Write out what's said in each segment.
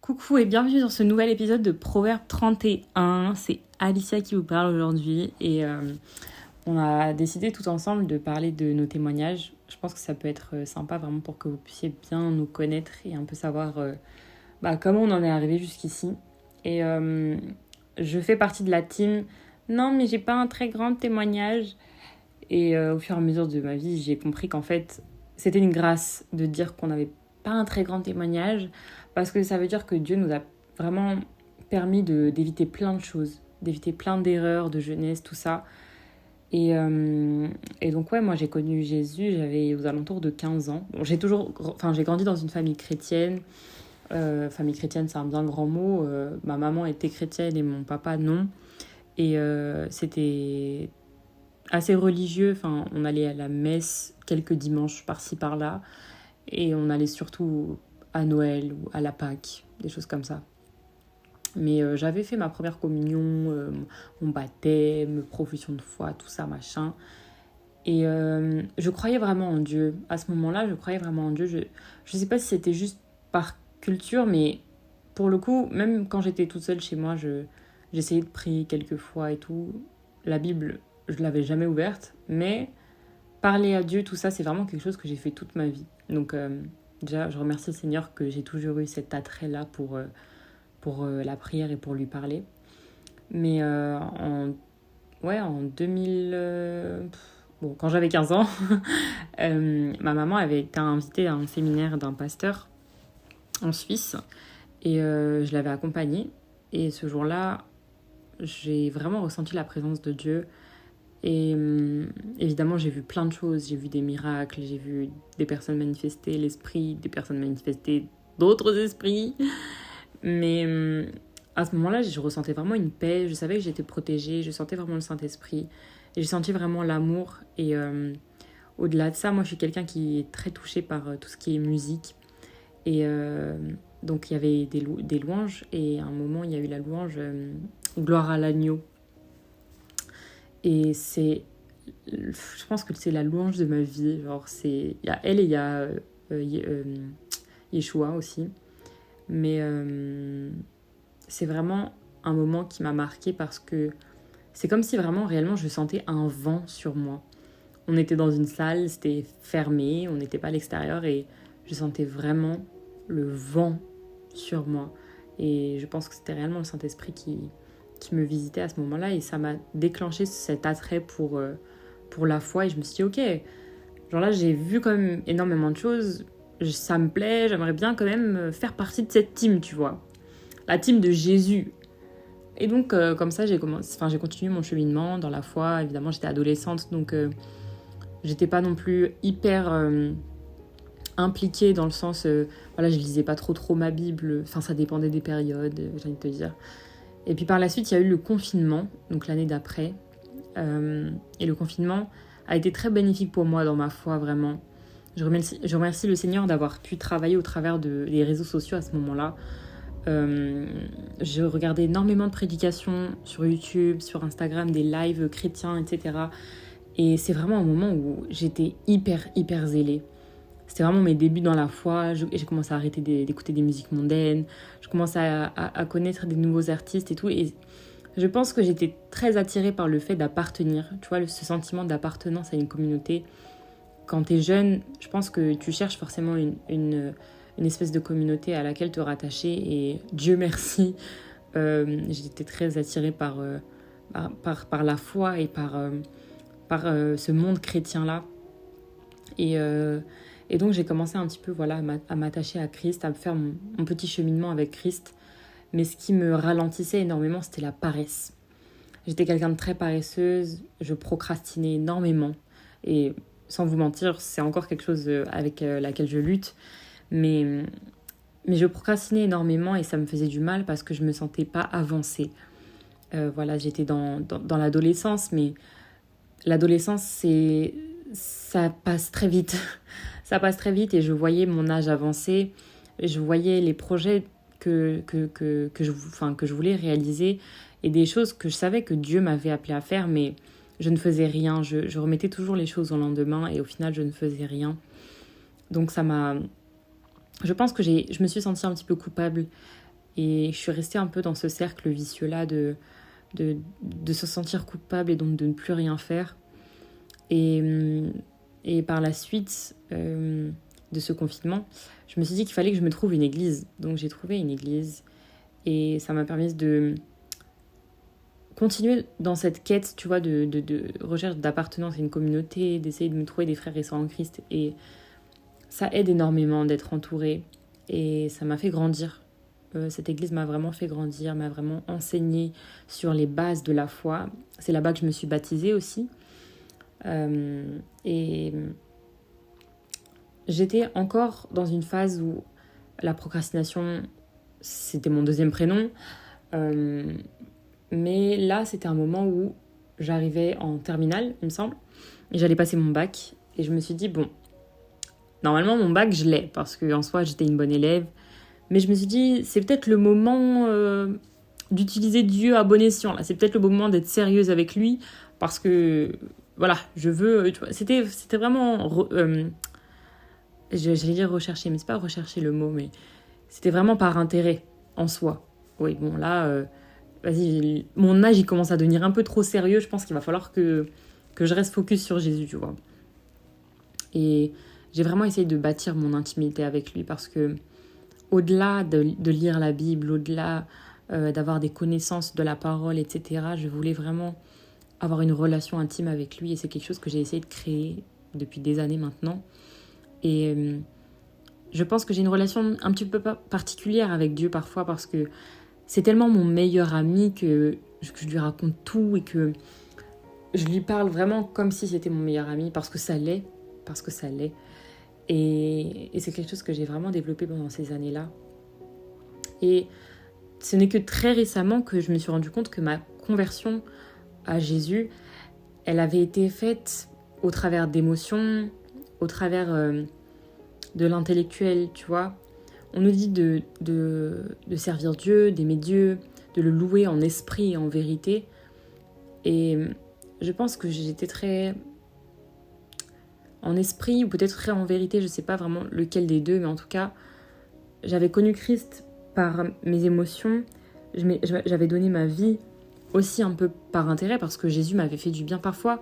Coucou et bienvenue dans ce nouvel épisode de Proverbe 31. C'est Alicia qui vous parle aujourd'hui et on a décidé tout ensemble de parler de nos témoignages. Je pense que ça peut être sympa vraiment pour que vous puissiez bien nous connaître et un peu savoir comment on en est arrivé jusqu'ici. Et je fais partie de la team « Non mais j'ai pas un très grand témoignage ». Et au fur et à mesure de ma vie, j'ai compris qu'en fait, c'était une grâce de dire qu'on n'avait pas un très grand témoignage parce que ça veut dire que Dieu nous a vraiment permis d'éviter plein de choses, d'éviter plein d'erreurs de jeunesse, tout ça. Et donc, ouais, moi, j'ai connu Jésus, j'avais aux alentours de 15 ans. Bon, j'ai grandi dans une famille chrétienne. Famille chrétienne, c'est un bien grand mot. Ma maman était chrétienne et mon papa, non. Et c'était assez religieux. Enfin, on allait à la messe quelques dimanches par-ci, par-là. Et on allait surtout à Noël ou à la Pâque, des choses comme ça. Mais j'avais fait ma première communion, mon baptême, profession de foi, tout ça, machin. Et je croyais vraiment en Dieu. À ce moment-là, je croyais vraiment en Dieu. Je sais pas si c'était juste par culture, mais pour le coup, même quand j'étais toute seule chez moi, j'essayais de prier quelques fois et tout. La Bible, je l'avais jamais ouverte, mais parler à Dieu, tout ça, c'est vraiment quelque chose que j'ai fait toute ma vie. Donc déjà, je remercie le Seigneur que j'ai toujours eu cet attrait-là pour la prière et pour lui parler. Mais en 2000... quand j'avais 15 ans, ma maman avait été invitée à un séminaire d'un pasteur en Suisse et je l'avais accompagnée. Et ce jour-là, j'ai vraiment ressenti la présence de Dieu. Et évidemment, j'ai vu plein de choses. J'ai vu des miracles, j'ai vu des personnes manifester l'esprit, des personnes manifester d'autres esprits. Mais à ce moment-là, je ressentais vraiment une paix. Je savais que j'étais protégée. Je sentais vraiment le Saint-Esprit. Et j'ai senti vraiment l'amour. Et au-delà de ça, moi, je suis quelqu'un qui est très touché par tout ce qui est musique. Et donc, il y avait des louanges. Et à un moment, il y a eu la louange Gloire à l'agneau. Et je pense que c'est la louange de ma vie. Genre, il y a elle et il y a Yeshua aussi. Mais c'est vraiment un moment qui m'a marquée parce que c'est comme si vraiment, réellement, je sentais un vent sur moi. On était dans une salle, c'était fermé, on n'était pas à l'extérieur et je sentais vraiment le vent sur moi. Et je pense que c'était réellement le Saint-Esprit qui me visitait à ce moment-là et ça m'a déclenché cet attrait pour la foi et je me suis dit ok, genre là j'ai vu quand même énormément de choses, ça me plaît, j'aimerais bien quand même faire partie de cette team, tu vois, la team de Jésus. Et donc comme ça j'ai continué mon cheminement dans la foi. Évidemment j'étais adolescente donc j'étais pas non plus hyper impliquée dans le sens je lisais pas trop ma Bible, enfin ça dépendait des périodes, j'ai envie de te dire. Et puis par la suite, il y a eu le confinement, donc l'année d'après. Et le confinement a été très bénéfique pour moi dans ma foi, vraiment. Je remercie le Seigneur d'avoir pu travailler au travers des réseaux sociaux à ce moment-là. Je regardais énormément de prédications sur YouTube, sur Instagram, des lives chrétiens, etc. Et c'est vraiment un moment où j'étais hyper zélée. C'était vraiment mes débuts dans la foi. J'ai commencé à arrêter d'écouter des musiques mondaines. Je commençais à connaître des nouveaux artistes et tout. Et je pense que j'étais très attirée par le fait d'appartenir. Tu vois, ce sentiment d'appartenance à une communauté. Quand t'es jeune, je pense que tu cherches forcément une espèce de communauté à laquelle te rattacher. Et Dieu merci, j'étais très attirée par la foi et par ce monde chrétien-là. Et donc, j'ai commencé un petit peu à m'attacher à Christ, à faire mon petit cheminement avec Christ. Mais ce qui me ralentissait énormément, c'était la paresse. J'étais quelqu'un de très paresseuse, je procrastinais énormément. Et sans vous mentir, c'est encore quelque chose avec laquelle je lutte. Mais je procrastinais énormément et ça me faisait du mal parce que je ne me sentais pas avancée. J'étais dans l'adolescence, mais l'adolescence, ça passe très vite. Ça passe très vite et je voyais mon âge avancer. Je voyais les projets que je voulais réaliser et des choses que je savais que Dieu m'avait appelé à faire, mais je ne faisais rien. Je remettais toujours les choses au lendemain et au final, je ne faisais rien. Donc je pense que je me suis sentie un petit peu coupable Et je suis restée un peu dans ce cercle vicieux-là de se sentir coupable et donc de ne plus rien faire. Et par la suite de ce confinement, je me suis dit qu'il fallait que je me trouve une église. Donc j'ai trouvé une église et ça m'a permis de continuer dans cette quête, tu vois, de recherche d'appartenance à une communauté, d'essayer de me trouver des frères et sœurs en Christ. Et ça aide énormément d'être entourée et ça m'a fait grandir. Cette église m'a vraiment fait grandir, m'a vraiment enseigné sur les bases de la foi. C'est là-bas que je me suis baptisée aussi. Et j'étais encore dans une phase où la procrastination, c'était mon deuxième prénom. Mais là, c'était un moment où j'arrivais en terminale, il me semble, et j'allais passer mon bac. Et je me suis dit, bon, normalement, mon bac, je l'ai, parce qu'en soi, j'étais une bonne élève. Mais je me suis dit, c'est peut-être le moment d'utiliser Dieu à bon escient. Là. C'est peut-être le moment d'être sérieuse avec lui, parce que, voilà, je veux... Tu vois, c'était vraiment... j'allais dire rechercher, mais c'est pas rechercher le mot, mais c'était vraiment par intérêt en soi. Oui, bon, là... vas-y, mon âge, il commence à devenir un peu trop sérieux. Je pense qu'il va falloir que je reste focus sur Jésus, tu vois. Et j'ai vraiment essayé de bâtir mon intimité avec lui parce que, au-delà de lire la Bible, au-delà d'avoir des connaissances de la parole, etc., je voulais vraiment avoir une relation intime avec lui. Et c'est quelque chose que j'ai essayé de créer depuis des années maintenant. Et je pense que j'ai une relation un petit peu particulière avec Dieu parfois parce que c'est tellement mon meilleur ami que je lui raconte tout et que je lui parle vraiment comme si c'était mon meilleur ami parce que ça l'est. Et c'est quelque chose que j'ai vraiment développé pendant ces années-là. Et ce n'est que très récemment que je me suis rendu compte que ma conversion à Jésus, elle avait été faite au travers d'émotions, au travers de l'intellectuel, tu vois. On nous dit de servir Dieu, d'aimer Dieu, de le louer en esprit et en vérité. Et je pense que j'étais très en esprit ou peut-être très en vérité, je ne sais pas vraiment lequel des deux, mais en tout cas, j'avais connu Christ par mes émotions. J'avais donné ma vie aussi un peu par intérêt parce que Jésus m'avait fait du bien. Parfois,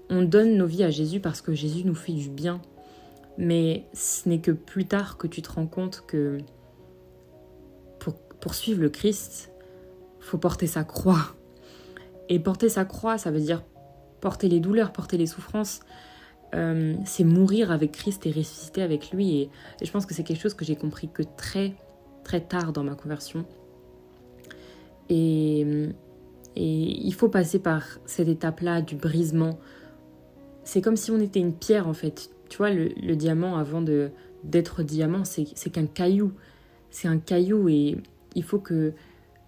on donne nos vies à Jésus parce que Jésus nous fait du bien. Mais ce n'est que plus tard que tu te rends compte que pour suivre le Christ, il faut porter sa croix. Et porter sa croix, ça veut dire porter les douleurs, porter les souffrances. C'est mourir avec Christ et ressusciter avec lui. Et je pense que c'est quelque chose que j'ai compris que très, très tard dans ma conversion. Et il faut passer par cette étape-là du brisement. C'est comme si on était une pierre, en fait. Tu vois, le diamant, avant d'être diamant, c'est qu'un caillou. C'est un caillou et il faut que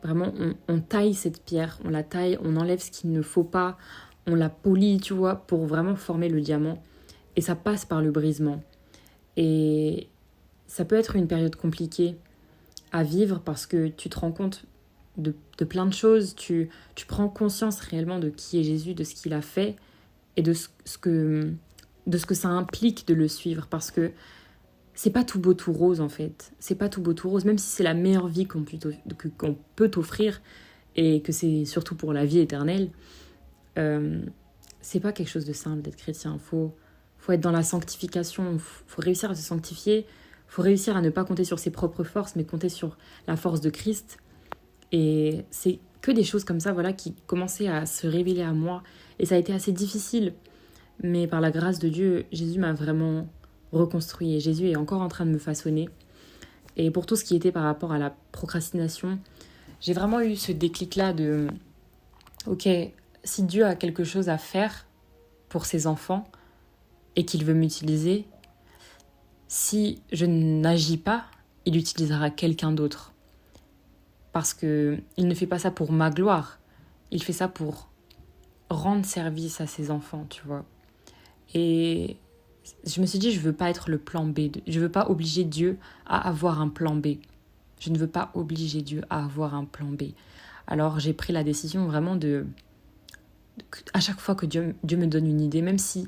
vraiment on taille cette pierre. On la taille, on enlève ce qu'il ne faut pas, on la polie, tu vois, pour vraiment former le diamant. Et ça passe par le brisement. Et ça peut être une période compliquée à vivre parce que tu te rends compte de plein de choses. Tu prends conscience réellement de qui est Jésus, de ce qu'il a fait et de ce que ça implique de le suivre. Parce que c'est pas tout beau, tout rose en fait. C'est pas tout beau, tout rose. Même si c'est la meilleure vie qu'on peut t'offrir et que c'est surtout pour la vie éternelle, c'est pas quelque chose de simple d'être chrétien. Faut être dans la sanctification, faut réussir à se sanctifier, faut réussir à ne pas compter sur ses propres forces, mais compter sur la force de Christ. Et c'est que des choses comme ça, voilà, qui commençaient à se révéler à moi. Et ça a été assez difficile. Mais par la grâce de Dieu, Jésus m'a vraiment reconstruit. Et Jésus est encore en train de me façonner. Et pour tout ce qui était par rapport à la procrastination, j'ai vraiment eu ce déclic-là de... Ok, si Dieu a quelque chose à faire pour ses enfants et qu'il veut m'utiliser, si je n'agis pas, il utilisera quelqu'un d'autre. Parce qu'il ne fait pas ça pour ma gloire. Il fait ça pour rendre service à ses enfants, tu vois. Et je me suis dit, je ne veux pas être le plan B. Je ne veux pas obliger Dieu à avoir un plan B. Je ne veux pas obliger Dieu à avoir un plan B. Alors j'ai pris la décision vraiment à chaque fois que Dieu me donne une idée, même si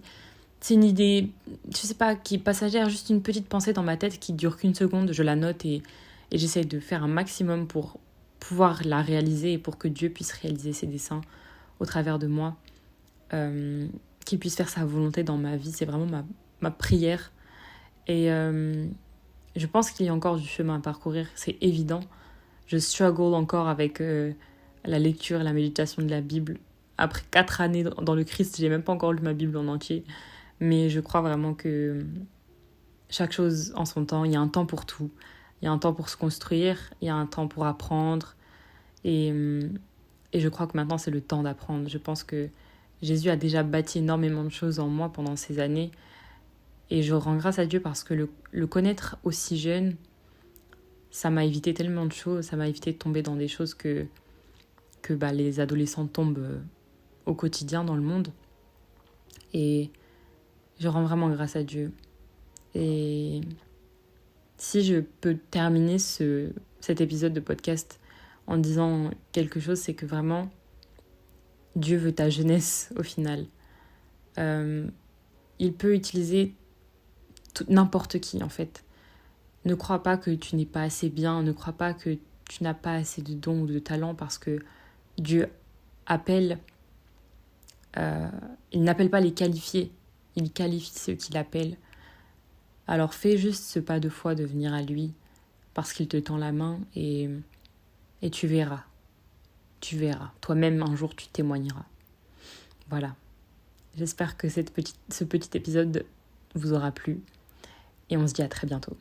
c'est une idée, je sais pas, qui est passagère, juste une petite pensée dans ma tête qui dure qu'une seconde, je la note et j'essaie de faire un maximum pour pouvoir la réaliser et pour que Dieu puisse réaliser ses desseins au travers de moi, qu'il puisse faire sa volonté dans ma vie. C'est vraiment ma prière. Et je pense qu'il y a encore du chemin à parcourir, c'est évident. Je struggle encore avec la lecture et la méditation de la Bible. Après 4 années dans le Christ, j'ai même pas encore lu ma Bible en entier. Mais je crois vraiment que chaque chose en son temps, il y a un temps pour tout. Il y a un temps pour se construire, il y a un temps pour apprendre. Et je crois que maintenant, c'est le temps d'apprendre. Je pense que Jésus a déjà bâti énormément de choses en moi pendant ces années. Et je rends grâce à Dieu parce que le connaître aussi jeune, ça m'a évité tellement de choses. Ça m'a évité de tomber dans des choses que les adolescents tombent au quotidien dans le monde. Et je rends vraiment grâce à Dieu. Et si je peux terminer cet épisode de podcast en disant quelque chose, c'est que vraiment, Dieu veut ta jeunesse au final. Il peut utiliser n'importe qui en fait. Ne crois pas que tu n'es pas assez bien, ne crois pas que tu n'as pas assez de dons ou de talents parce que Dieu appelle, il n'appelle pas les qualifiés, il qualifie ceux qu'il appelle. Alors fais juste ce pas de foi de venir à lui parce qu'il te tend la main et tu verras. Tu verras. Toi-même un jour tu témoigneras. Voilà. J'espère que ce petit épisode vous aura plu et on se dit à très bientôt.